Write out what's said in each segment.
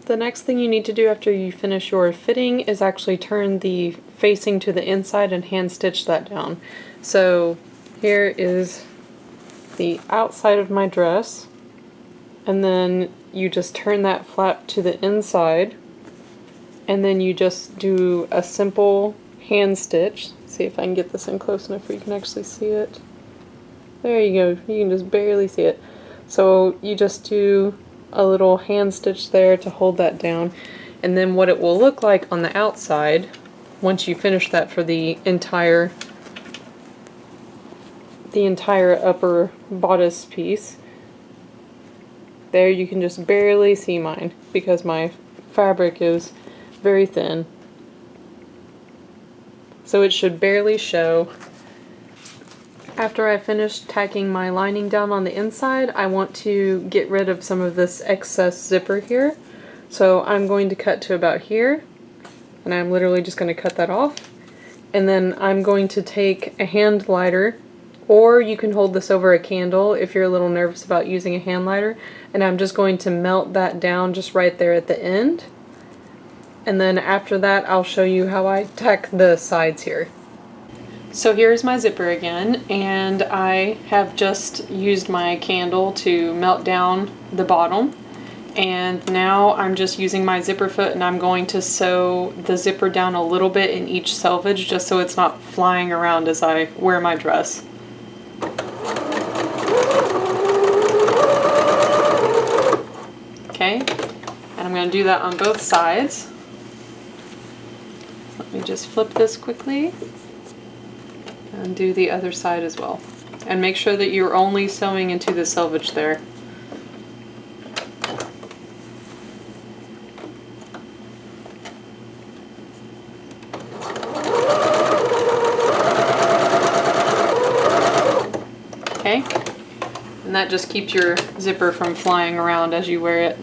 The next thing you need to do after you finish your fitting is actually turn the facing to the inside and hand stitch that down. So here is the outside of my dress, and then you just turn that flap to the inside, and then you just do a simple hand stitch. See if I can get this in close enough where you can actually see it. There you go, you can just barely see it. So you just do a little hand stitch there to hold that down, and then what it will look like on the outside once you finish that for the entire upper bodice piece. There you can just barely see mine because my fabric is very thin, so it should barely show. After I finish tacking my lining down on the inside, I want to get rid of some of this excess zipper here. So I'm going to cut to about here, and I'm literally just going to cut that off. And then I'm going to take a hand lighter, or you can hold this over a candle if you're a little nervous about using a hand lighter, and I'm just going to melt that down just right there at the end. And then after that, I'll show you how I tack the sides here. So here's my zipper again, and I have just used my candle to melt down the bottom, and now I'm just using my zipper foot, and I'm going to sew the zipper down a little bit in each selvage just so it's not flying around as I wear my dress. Okay, and I'm going to do that on both sides. Let me just flip this quickly and do the other side as well. And make sure that you're only sewing into the selvage there. Okay, and that just keeps your zipper from flying around as you wear it.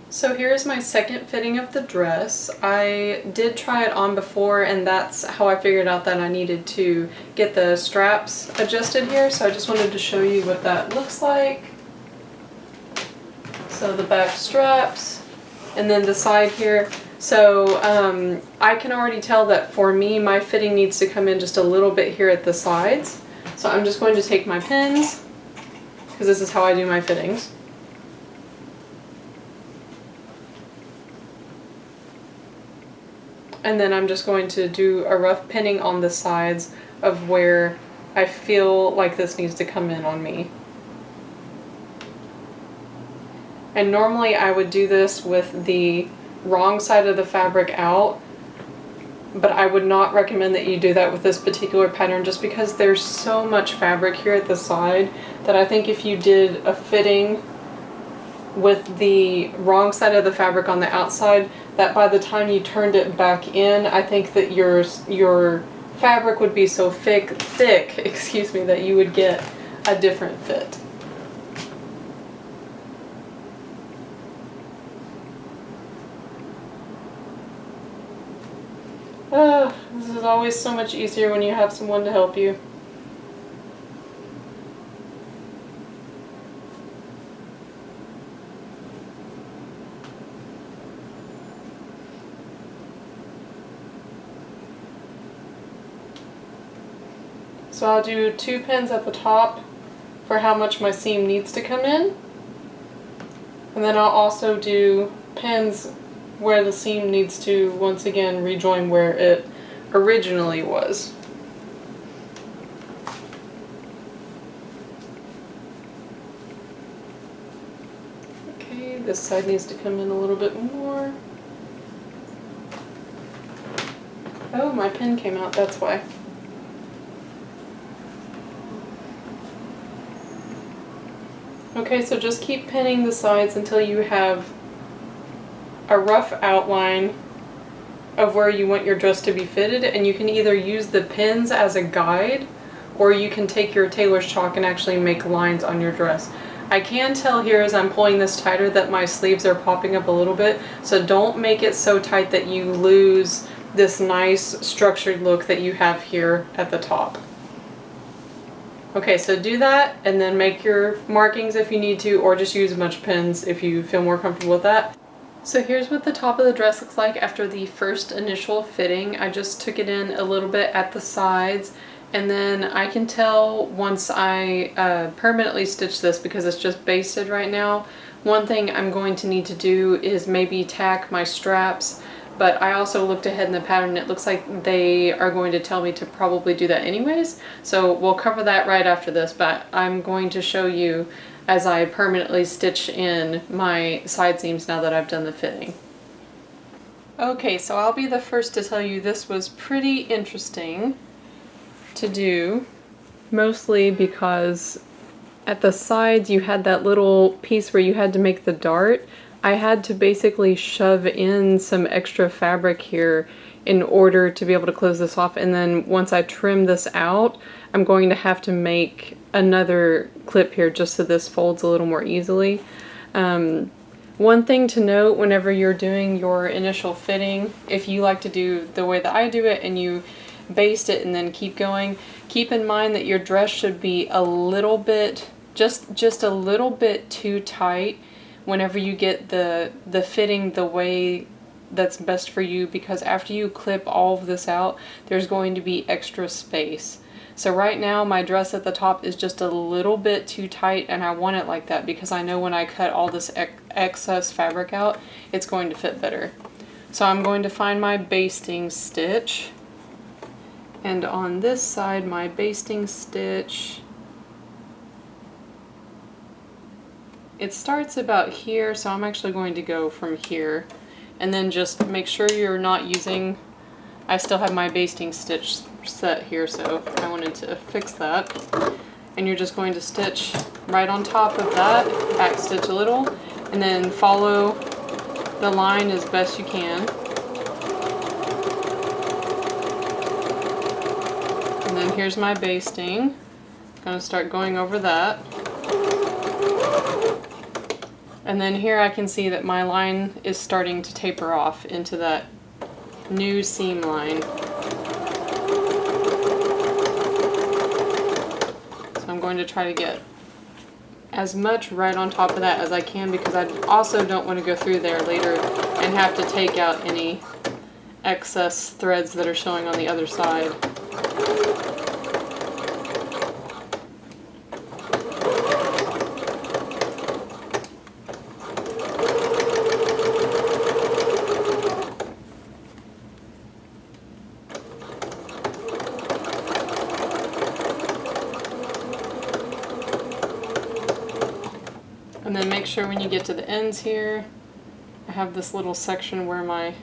So here's my second fitting of the dress. I did try it on before, and that's how I figured out that I needed to get the straps adjusted here. So I just wanted to show you what that looks like. So the back straps, and then the side here. So I can already tell that for me, my fitting needs to come in just a little bit here at the sides. So I'm just going to take my pins, because this is how I do my fittings. And then I'm just going to do a rough pinning on the sides of where I feel like this needs to come in on me. And normally I would do this with the wrong side of the fabric out, but I would not recommend that you do that with this particular pattern just because there's so much fabric here at the side that I think if you did a fitting with the wrong side of the fabric on the outside, that by the time you turned it back in, I think that your fabric would be so thick, excuse me, that you would get a different fit. This is always so much easier when you have someone to help you. So I'll do 2 pins at the top for how much my seam needs to come in. And then I'll also do pins where the seam needs to once again rejoin where it originally was. Okay, this side needs to come in a little bit more. Oh, my pin came out, that's why. Okay, so just keep pinning the sides until you have a rough outline of where you want your dress to be fitted, and you can either use the pins as a guide or you can take your tailor's chalk and actually make lines on your dress. I can tell here as I'm pulling this tighter that my sleeves are popping up a little bit, so don't make it so tight that you lose this nice structured look that you have here at the top. Okay, so do that and then make your markings if you need to, or just use a bunch of pins if you feel more comfortable with that. So here's what the top of the dress looks like after the first initial fitting. I just took it in a little bit at the sides, and then I can tell once I permanently stitch this, because it's just basted right now. One thing I'm going to need to do is maybe tack my straps, but I also looked ahead in the pattern. It looks like they are going to tell me to probably do that anyways, so we'll cover that right after this, but I'm going to show you as I permanently stitch in my side seams now that I've done the fitting. Okay, so I'll be the first to tell you this was pretty interesting to do, mostly because at the sides you had that little piece where you had to make the dart. I had to basically shove in some extra fabric here in order to be able to close this off, and then once I trim this out, I'm going to have to make another clip here just so this folds a little more easily. One thing to note whenever you're doing your initial fitting, if you like to do the way that I do it and you baste it and then keep going, keep in mind that your dress should be a little bit, just a little bit too tight whenever you get the fitting the way that's best for you, because after you clip all of this out, there's going to be extra space. So right now my dress at the top is just a little bit too tight, and I want it like that because I know when I cut all this excess fabric out, it's going to fit better. So I'm going to find my basting stitch, and on this side my basting stitch, it starts about here, so I'm actually going to go from here, and then just make sure you're not using, I still have my basting stitch set here, so I wanted to fix that. And you're just going to stitch right on top of that, back stitch a little, and then follow the line as best you can. And then here's my basting. I'm going to start going over that. And then here I can see that my line is starting to taper off into that new seam line. So I'm going to try to get as much right on top of that as I can, because I also don't want to go through there later and have to take out any excess threads that are showing on the other side. And then make sure when you get to the ends here, I have this little section where my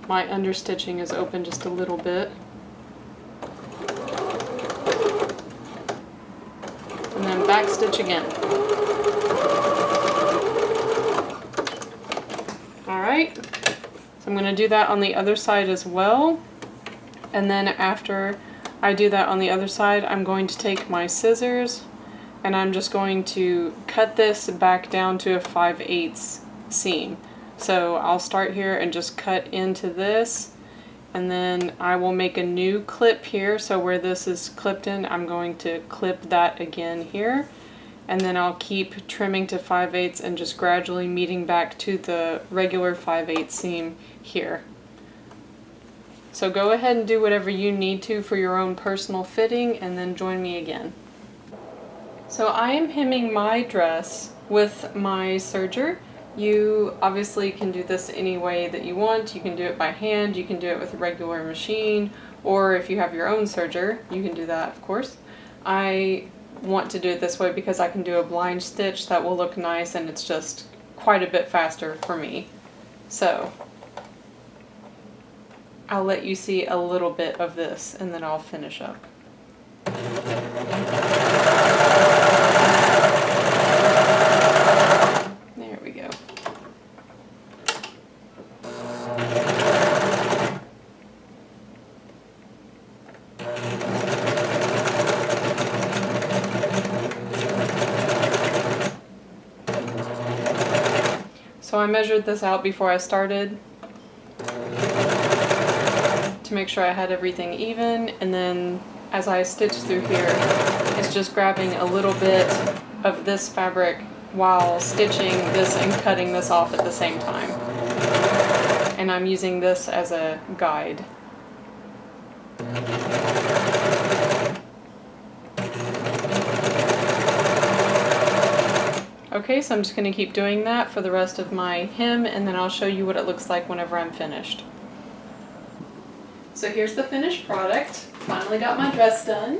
understitching is open just a little bit. And then back stitch again. Alright, so I'm going to do that on the other side as well. And then after I do that on the other side, I'm going to take my scissors and I'm just going to cut this back down to a 5/8 seam. So I'll start here and just cut into this, and then I will make a new clip here. So where this is clipped in, I'm going to clip that again here, and then I'll keep trimming to 5/8 and just gradually meeting back to the regular 5/8 seam here. So go ahead and do whatever you need to for your own personal fitting, and then join me again. So I am hemming my dress with my serger. You obviously can do this any way that you want. You can do it by hand, you can do it with a regular machine, or if you have your own serger, you can do that, of course. I want to do it this way because I can do a blind stitch that will look nice, and it's just quite a bit faster for me. So I'll let you see a little bit of this and then I'll finish up. There we go. So I measured this out before I started to make sure I had everything even, and then as I stitch through here, it's is just grabbing a little bit of this fabric while stitching this and cutting this off at the same time. And I'm using this as a guide. Okay, so I'm just going to keep doing that for the rest of my hem, and then I'll show you what it looks like whenever I'm finished. So here's the finished product. Finally got my dress done.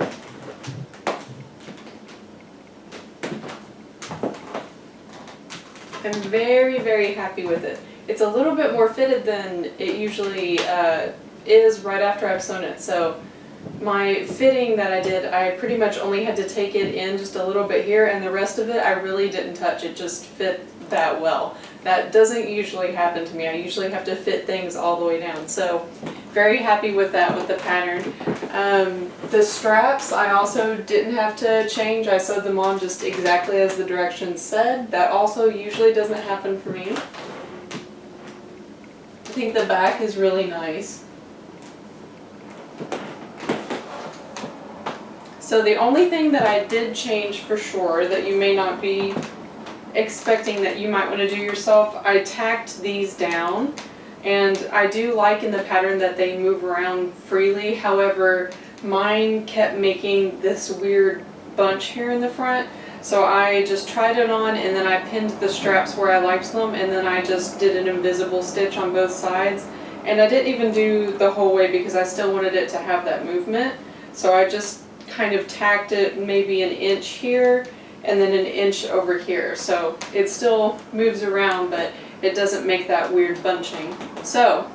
I'm very, very happy with it. It's a little bit more fitted than it usually is right after I've sewn it. So my fitting that I did, I pretty much only had to take it in just a little bit here, and the rest of it I really didn't touch. It just fit that well. That doesn't usually happen to me. I usually have to fit things all the way down. So very happy with that, with the pattern. The straps I also didn't have to change. I sewed them on just exactly as the directions said. That also usually doesn't happen for me. I think the back is really nice. So the only thing that I did change for sure that you may not be expecting that you might want to do yourself, I tacked these down, and I do like in the pattern that they move around freely. However, mine kept making this weird bunch here in the front, so I just tried it on and then I pinned the straps where I liked them, and then I just did an invisible stitch on both sides. And I didn't even do the whole way because I still wanted it to have that movement, so I just kind of tacked it maybe an inch here and then an inch over here, so it still moves around but it doesn't make that weird bunching. So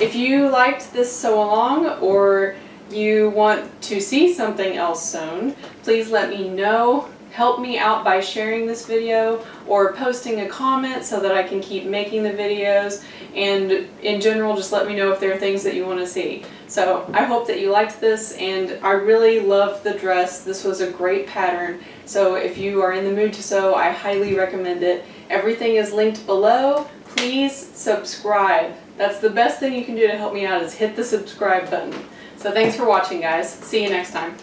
if you liked this sew along, or you want to see something else sewn, please let me know. Help me out by sharing this video or posting a comment so that I can keep making the videos, and in general just let me know if there are things that you want to see. So I hope that you liked this, and I really love the dress. This was a great pattern, so if you are in the mood to sew, I highly recommend it. Everything is linked below. Please subscribe. That's the best thing you can do to help me out, is hit the subscribe button. So thanks for watching, guys. See you next time.